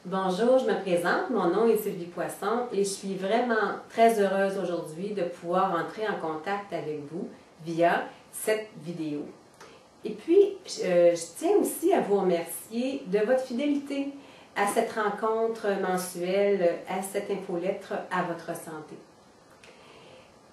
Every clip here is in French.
Bonjour, je me présente, mon nom est Sylvie Poisson et je suis vraiment très heureuse aujourd'hui de pouvoir entrer en contact avec vous via cette vidéo. Et puis, je tiens aussi à vous remercier de votre fidélité à cette rencontre mensuelle, à cette infolettre à votre santé.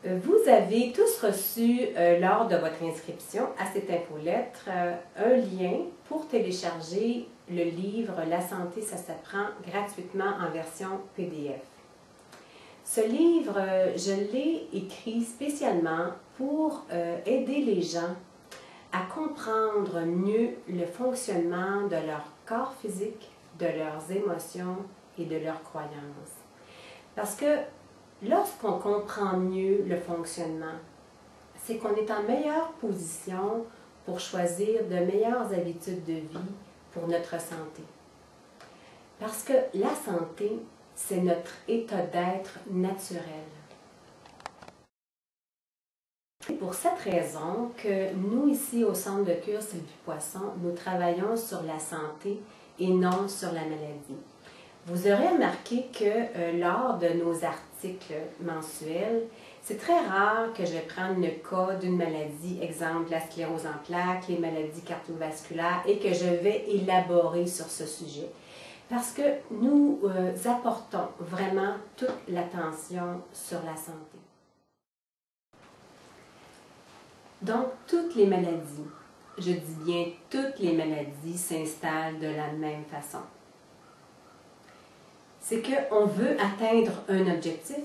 Vous avez tous reçu, lors de votre inscription à cette infolettre, un lien pour télécharger le livre « La santé, ça s'apprend » gratuitement en version PDF. Ce livre, je l'ai écrit spécialement pour aider les gens à comprendre mieux le fonctionnement de leur corps physique, de leurs émotions et de leurs croyances. Parce que lorsqu'on comprend mieux le fonctionnement, c'est qu'on est en meilleure position pour choisir de meilleures habitudes de vie pour notre santé. Parce que la santé, c'est notre état d'être naturel. C'est pour cette raison que nous, ici au Centre de cure Sylvie Poisson, nous travaillons sur la santé et non sur la maladie. Vous aurez remarqué que lors de nos articles mensuels, c'est très rare que je vais prendre le cas d'une maladie, exemple la sclérose en plaques, les maladies cardiovasculaires, et que je vais élaborer sur ce sujet. Parce que nous apportons vraiment toute l'attention sur la santé. Donc, toutes les maladies, je dis bien toutes les maladies, s'installent de la même façon. C'est qu'on veut atteindre un objectif,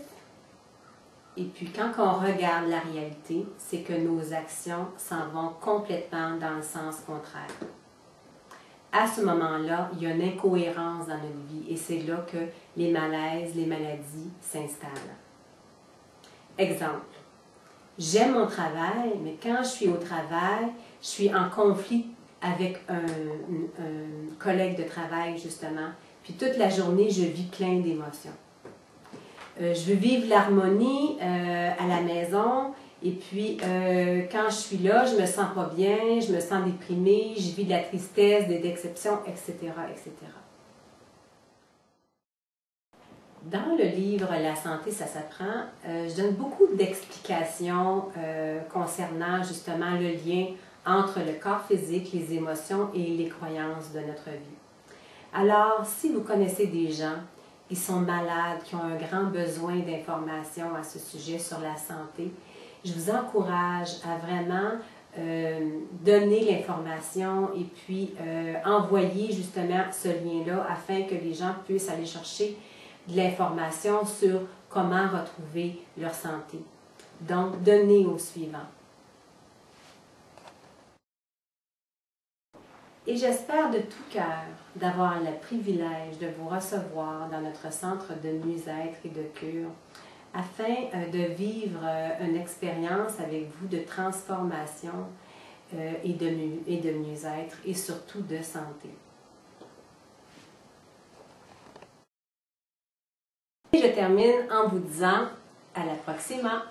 et puis quand on regarde la réalité, c'est que nos actions s'en vont complètement dans le sens contraire. À ce moment-là, il y a une incohérence dans notre vie, et c'est là que les malaises, les maladies s'installent. Exemple, j'aime mon travail, mais quand je suis au travail, je suis en conflit avec un collègue de travail, justement. Puis toute la journée, je vis plein d'émotions. Je veux vivre l'harmonie à la maison, et puis quand je suis là, je me sens pas bien, je me sens déprimée, je vis de la tristesse, des déceptions, etc., etc. Dans le livre « La santé, ça s'apprend », je donne beaucoup d'explications concernant justement le lien entre le corps physique, les émotions et les croyances de notre vie. Alors, si vous connaissez des gens qui sont malades, qui ont un grand besoin d'informations à ce sujet sur la santé, je vous encourage à vraiment donner l'information et puis envoyer justement ce lien-là afin que les gens puissent aller chercher de l'information sur comment retrouver leur santé. Donc, donnez au suivant. Et j'espère de tout cœur d'avoir le privilège de vous recevoir dans notre centre de mieux-être et de cure afin de vivre une expérience avec vous de transformation et de mieux-être et surtout de santé. Et je termine en vous disant à la proxima.